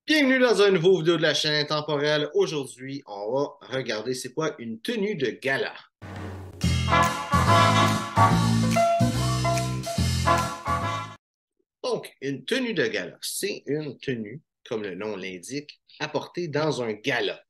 Bienvenue dans un nouveau vidéo de la chaîne Intemporelle. Aujourd'hui, on va regarder c'est quoi une tenue de gala. Donc, une tenue de gala, c'est une tenue, comme le nom l'indique, apportée dans un gala.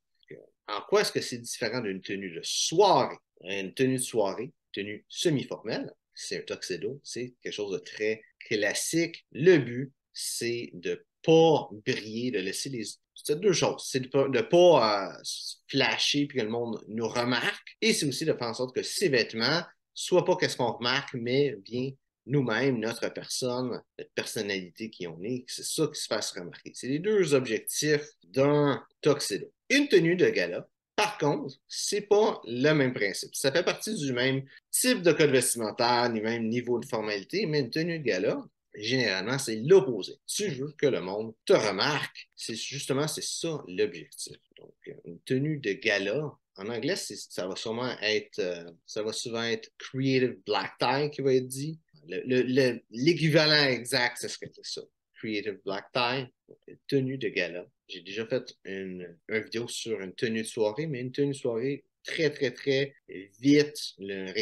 En quoi est-ce que c'est différent d'une tenue de soirée? Une tenue de soirée, tenue semi-formelle, c'est un tuxedo, c'est quelque chose de très classique. Le but, c'est de ne pas briller, de laisser les... C'est deux choses. C'est de ne pas flasher puis que le monde nous remarque. Et c'est aussi de faire en sorte que ces vêtements soient pas qu'est-ce qu'on remarque, mais bien nous-mêmes, notre personne, notre personnalité qui on est. C'est ça qui se fasse remarquer. C'est les deux objectifs d'un tuxedo. Une tenue de gala, par contre, c'est pas le même principe. Ça fait partie du même type de code vestimentaire, du même niveau de formalité, mais une tenue de gala, généralement, c'est l'opposé. Tu veux que le monde te remarque. C'est justement, c'est ça l'objectif. Donc, une tenue de gala, en anglais, ça va ça va souvent être creative black tie qui va être dit. L'équivalent exact, ce serait ça. Creative black tie, tenue de gala. J'ai déjà fait une vidéo sur une tenue de soirée, mais une tenue de soirée très, très, très vite, le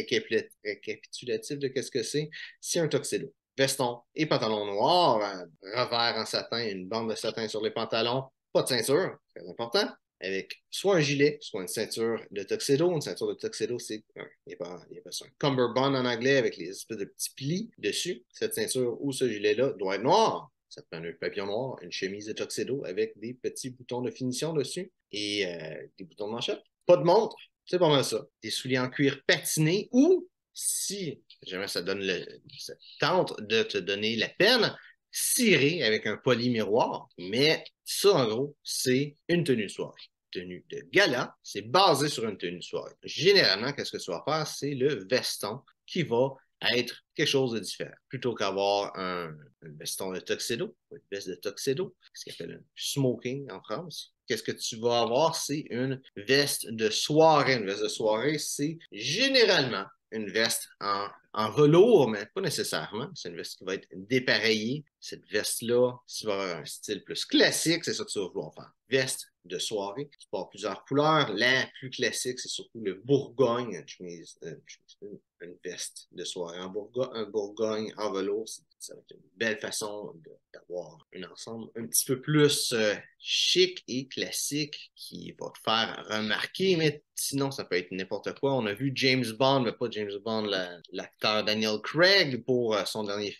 récapitulatif de qu'est-ce que c'est. C'est un tuxedo. Veston et pantalon noir, revers en satin, une bande de satin sur les pantalons, pas de ceinture, très important, avec soit un gilet, soit une ceinture de tuxedo. Une ceinture de tuxedo, c'est il y a pas ça, un cummerbund en anglais avec les espèces de petits plis dessus. Cette ceinture ou ce gilet-là doit être noir. Ça te prend un papillon noir, une chemise de tuxedo avec des petits boutons de finition dessus et des boutons de manchette. Pas de montre, c'est pas mal ça. Des souliers en cuir patinés ou, si jamais ça tente de te donner la peine, ciré avec un poly-miroir. Mais ça, en gros, c'est une tenue de soirée. Tenue de gala, c'est basé sur une tenue de soirée. Généralement, qu'est-ce que tu vas faire? C'est le veston qui va être quelque chose de différent. Plutôt qu'avoir un veston de tuxedo, une veste de tuxedo, ce qu'on appelle un smoking en France. Qu'est-ce que tu vas avoir? C'est une veste de soirée. Une veste de soirée, c'est généralement une veste en velours, mais pas nécessairement. C'est une veste qui va être dépareillée. Cette veste-là, si tu vas avoir un style plus classique, c'est ça que tu vas vouloir faire. Veste de soirée. Tu peux avoir plusieurs couleurs. La plus classique, c'est surtout le Bourgogne, une veste de soirée en Bourgogne, un Bourgogne en velours. Ça va être une belle façon d'avoir un ensemble un petit peu plus chic et classique qui va te faire remarquer, mais sinon, ça peut être n'importe quoi. On a vu James Bond, mais pas James Bond, l'acteur Daniel Craig pour son dernier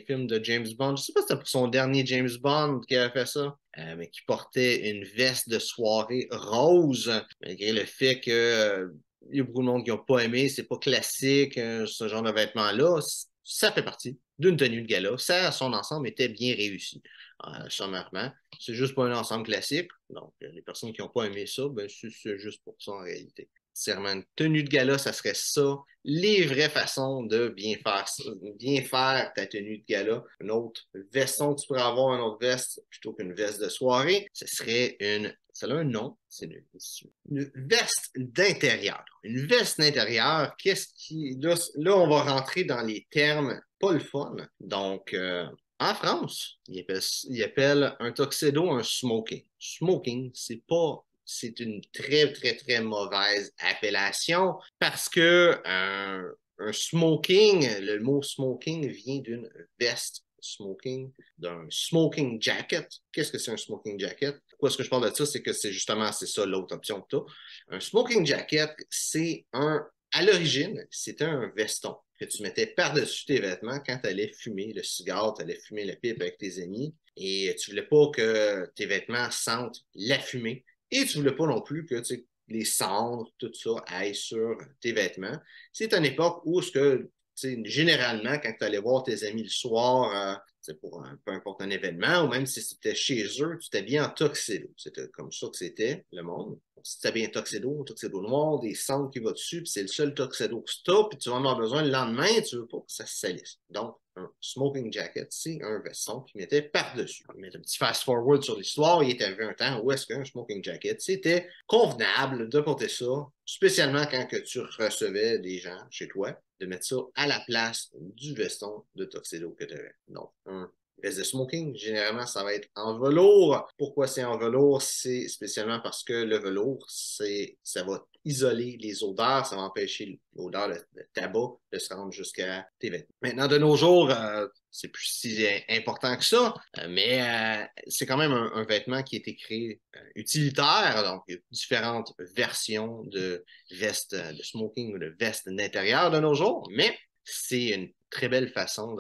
film de James Bond. Je ne sais pas si c'était pour son dernier James Bond qui avait fait ça, mais qui portait une veste de soirée rose, malgré le fait que il y a beaucoup de monde qui n'ont pas aimé, c'est pas classique, ce genre de vêtements-là. Ça fait partie d'une tenue de gala. Ça, son ensemble était bien réussi, sommairement. C'est juste pas un ensemble classique. Donc, les personnes qui n'ont pas aimé ça, ben, c'est juste pour ça en réalité. Serment, une tenue de gala, ça serait ça. Les vraies façons de bien faire ça, bien faire ta tenue de gala. Un autre veston que tu pourrais avoir, une autre veste plutôt qu'une veste de soirée, ce serait ça a un nom, c'est une veste d'intérieur. Une veste d'intérieur, qu'est-ce qui. Là, on va rentrer dans les termes pas le fun. Donc, en France, ils appellent un tuxedo un smoking. Smoking, c'est une très, très, très mauvaise appellation parce que un smoking, le mot smoking vient d'une veste smoking, d'un smoking jacket. Qu'est-ce que c'est un smoking jacket? Pourquoi est-ce que je parle de ça? C'est que c'est ça l'autre option que tu as. Un smoking jacket, à l'origine, c'était un veston que tu mettais par-dessus tes vêtements quand tu allais fumer le cigare, tu allais fumer la pipe avec tes amis et tu voulais pas que tes vêtements sentent la fumée et tu voulais pas non plus que les cendres, tout ça aillent sur tes vêtements. C'est une époque où ce que généralement, quand tu allais voir tes amis le soir, pour peu importe un événement, ou même si c'était chez eux, tu t'habillais en tuxedo. C'était comme ça que c'était le monde. Si tu t'habilles en tuxedo noir, des cendres qui vont dessus, puis c'est le seul tuxedo que tu as, puis tu vas en avoir besoin le lendemain, tu veux pas que ça se salisse. Donc, un smoking jacket, c'est un veston qui mettait par-dessus. On met un petit fast-forward sur l'histoire, il était arrivé un temps où est-ce qu'un smoking jacket, c'était convenable de porter ça, spécialement quand que tu recevais des gens chez toi, de mettre ça à la place du veston de tuxedo que tu avais. Donc, un veste de smoking, généralement, ça va être en velours. Pourquoi c'est en velours? C'est spécialement parce que le velours, ça va isoler les odeurs, ça va empêcher l'odeur de tabac de se rendre jusqu'à tes vêtements. Maintenant, de nos jours, c'est plus si important que ça, mais c'est quand même un vêtement qui a été créé utilitaire. Donc, il y a différentes versions de vestes de smoking ou de vestes d'intérieur de nos jours, mais c'est une très belle façon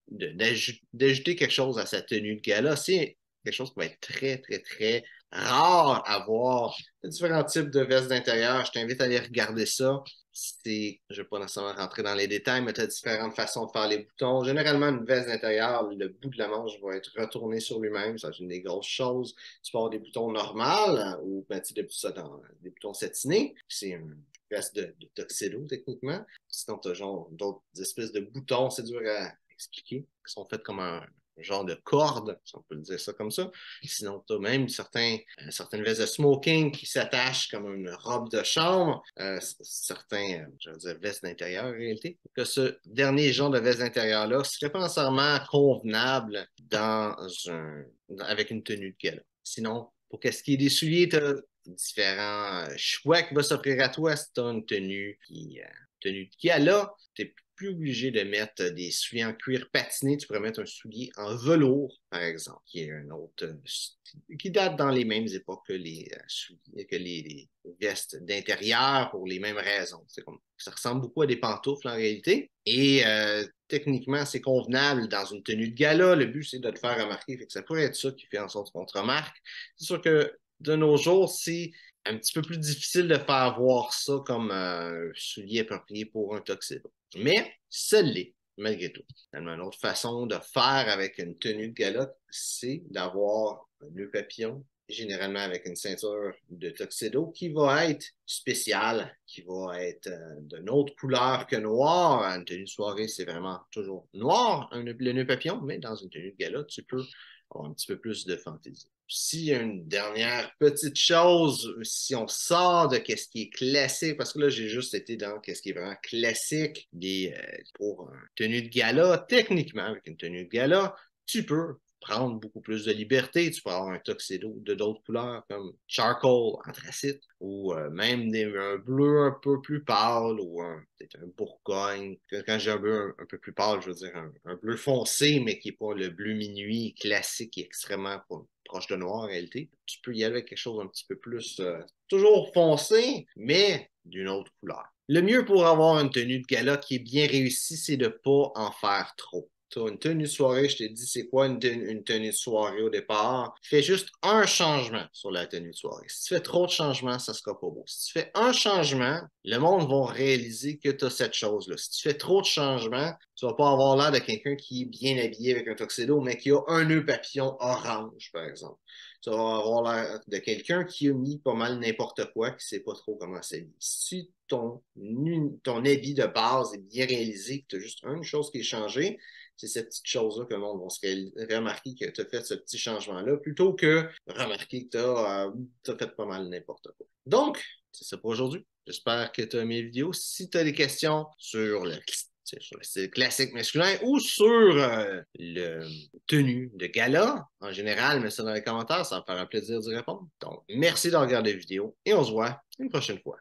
d'ajouter quelque chose à sa tenue de gala. C'est quelque chose qui va être très, très, très rare à voir. Il y a différents types de vestes d'intérieur. Je t'invite à aller regarder ça. Je ne vais pas nécessairement rentrer dans les détails, mais tu as différentes façons de faire les boutons. Généralement, une veste d'intérieur, le bout de la manche va être retourné sur lui-même. Ça, c'est une des grosses choses. Tu peux avoir des boutons normaux ou ben, tu sais, des boutons satinés. C'est une veste de tuxedo, techniquement. Sinon, tu as genre d'autres espèces de boutons, c'est dur à expliquer, qui sont faits comme un genre de corde, si on peut le dire ça comme ça. Sinon, tu as même certaines vestes de smoking qui s'attachent comme une robe de chambre, je veux dire, vestes d'intérieur en réalité. Que ce dernier genre de veste d'intérieur-là serait pas nécessairement convenable avec une tenue de gala. Sinon, pour qu'est-ce qui est des souliers, tu as différents choix qui vont s'offrir à toi si tu as une tenue de gala. Tu n'es plus obligé de mettre des souliers en cuir patiné. Tu pourrais mettre un soulier en velours, par exemple, qui est un autre qui date dans les mêmes époques que les vestes d'intérieur pour les mêmes raisons. Ça ressemble beaucoup à des pantoufles en réalité. Et techniquement, c'est convenable dans une tenue de gala. Le but, c'est de te faire remarquer. Fait que ça pourrait être ça qui fait en sorte qu'on te remarque. C'est sûr que de nos jours, c'est un petit peu plus difficile de faire voir ça comme un soulier approprié pour un tuxedo. Mais ça l'est, malgré tout. Une autre façon de faire avec une tenue de gala, c'est d'avoir un nœud papillon, généralement avec une ceinture de tuxedo qui va être spéciale, qui va être d'une autre couleur que noir. Une tenue de soirée, c'est vraiment toujours noir, le nœud papillon, mais dans une tenue de gala, tu peux avoir un petit peu plus de fantaisie. S'il y a une dernière petite chose, si on sort de ce qui est classique, parce que là, j'ai juste été dans ce qui est vraiment classique pour une tenue de gala, techniquement, avec une tenue de gala, tu peux prendre beaucoup plus de liberté. Tu peux avoir un tuxedo de d'autres couleurs comme charcoal, anthracite, ou même un bleu un peu plus pâle, ou peut-être un bourgogne. Quand j'ai un bleu un peu plus pâle, je veux dire un bleu foncé, mais qui n'est pas le bleu minuit classique, qui est extrêmement proche de noir en réalité. Tu peux y aller avec quelque chose un petit peu plus, toujours foncé, mais d'une autre couleur. Le mieux pour avoir une tenue de gala qui est bien réussie, c'est de ne pas en faire trop. Tu as une tenue de soirée, je t'ai dit c'est quoi une tenue de soirée au départ. Fais juste un changement sur la tenue de soirée. Si tu fais trop de changements, ça ne sera pas beau. Si tu fais un changement, le monde va réaliser que tu as cette chose-là. Si tu fais trop de changements, tu ne vas pas avoir l'air de quelqu'un qui est bien habillé avec un tuxedo, mais qui a un nœud papillon orange, par exemple. Tu vas avoir l'air de quelqu'un qui a mis pas mal n'importe quoi, qui ne sait pas trop comment s'habiller. Si ton habit de base est bien réalisé, que tu as juste une chose qui est changée, c'est cette petite chose-là que le monde va se remarquer que tu as fait ce petit changement-là, plutôt que remarquer que tu as fait pas mal n'importe quoi. Donc, c'est ça pour aujourd'hui. J'espère que tu as aimé les vidéos. Si tu as des questions sur le style classique masculin ou sur le tenue de gala en général, mets ça dans les commentaires, ça va me faire un plaisir d'y répondre. Donc, merci de regarder la vidéo et on se voit une prochaine fois.